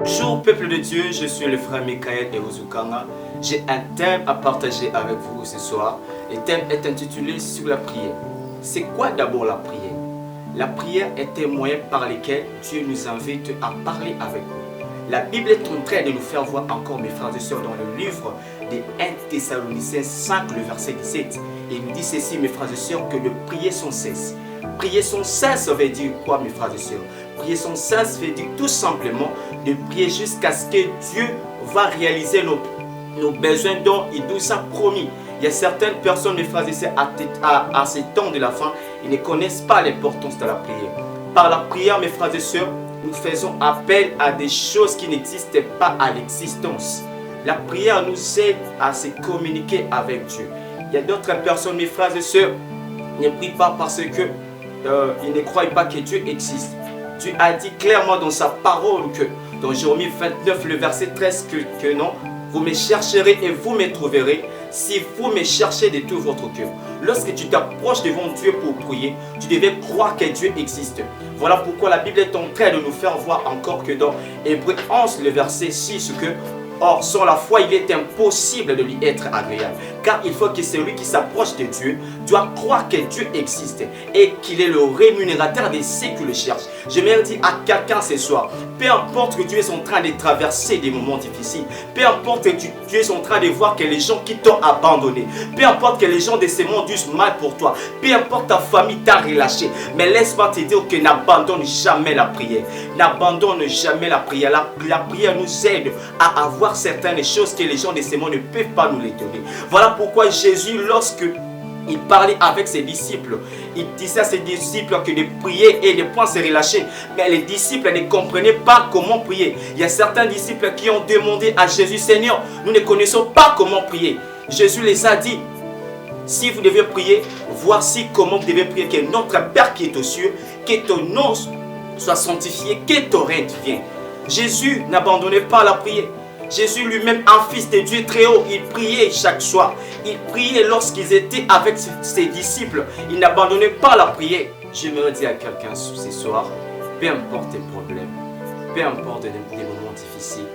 Bonjour peuple de Dieu, je suis le frère Michael Eruzukanga. J'ai un thème à partager avec vous ce soir. Le thème est intitulé sur la prière. C'est quoi d'abord la prière? La prière est un moyen par lequel Dieu nous invite à parler avec nous. La Bible est en train de nous faire voir encore, mes frères et sœurs, dans le livre des 1 Thessaloniciens 5, le verset 17. Et il nous dit ceci, mes frères et sœurs, que de prier sans cesse. Prier sans cesse, ça veut dire quoi, mes frères et sœurs? Prier sans cesse veut dire tout simplement de prier jusqu'à ce que Dieu va réaliser nos besoins dont il nous a promis. Il y a certaines personnes, mes frères et sœurs, à ces temps de la fin, ils ne connaissent pas l'importance de la prière. Par la prière, mes frères et sœurs, nous faisons appel à des choses qui n'existent pas à l'existence. La prière nous aide à se communiquer avec Dieu. Il y a d'autres personnes, mes frères et sœurs, ne prient pas parce que ils ne croient pas que Dieu existe. Dieu a dit clairement dans sa parole que dans Jérémie 29, le verset 13, que non, vous me chercherez et vous me trouverez si vous me cherchez de tout votre cœur. Lorsque tu t'approches devant Dieu pour prier, tu devais croire que Dieu existe. Voilà pourquoi la Bible est en train de nous faire voir encore que dans Hébreux 11, le verset 6, que or, sans la foi, il est impossible de lui être agréable. Car il faut que celui qui s'approche de Dieu doit croire que Dieu existe et qu'il est le rémunérateur de ceux qui le cherchent. J'aimerais dire à quelqu'un ce soir, peu importe que tu es en train de traverser des moments difficiles, peu importe que tu es en train de voir que les gens qui t'ont abandonné, peu importe que les gens de ce monde disent mal pour toi, peu importe ta famille t'a relâché, mais laisse-moi te dire que n'abandonne jamais la prière. N'abandonne jamais la prière. La prière nous aide à avoir certaines choses que les gens de ce monde ne peuvent pas nous les donner. Voilà pourquoi Jésus, lorsque il parlait avec ses disciples, il disait à ses disciples que de prier et de ne pas se relâcher. Mais les disciples ne comprenaient pas comment prier. Il y a certains disciples qui ont demandé à Jésus, Seigneur, nous ne connaissons pas comment prier. Jésus les a dit, si vous devez prier, voici comment vous devez prier, que notre Père qui est aux cieux, que ton nom soit sanctifié, que ton règne vienne. Jésus n'abandonnait pas la prière. Jésus lui-même, un fils de Dieu très haut, il priait chaque soir. Il priait lorsqu'ils étaient avec ses disciples. Il n'abandonnait pas la prière. J'aimerais dire à quelqu'un ce soir, peu importe tes problèmes, peu importe des moments difficiles,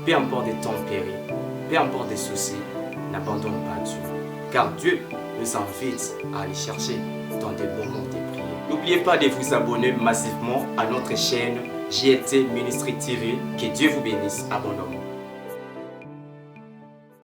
peu importe des temps péris, peu importe des soucis, n'abandonne pas Dieu. Car Dieu nous invite à aller chercher dans des moments de prière. N'oubliez pas de vous abonner massivement à notre chaîne JLT Ministry TV. Que Dieu vous bénisse abondamment.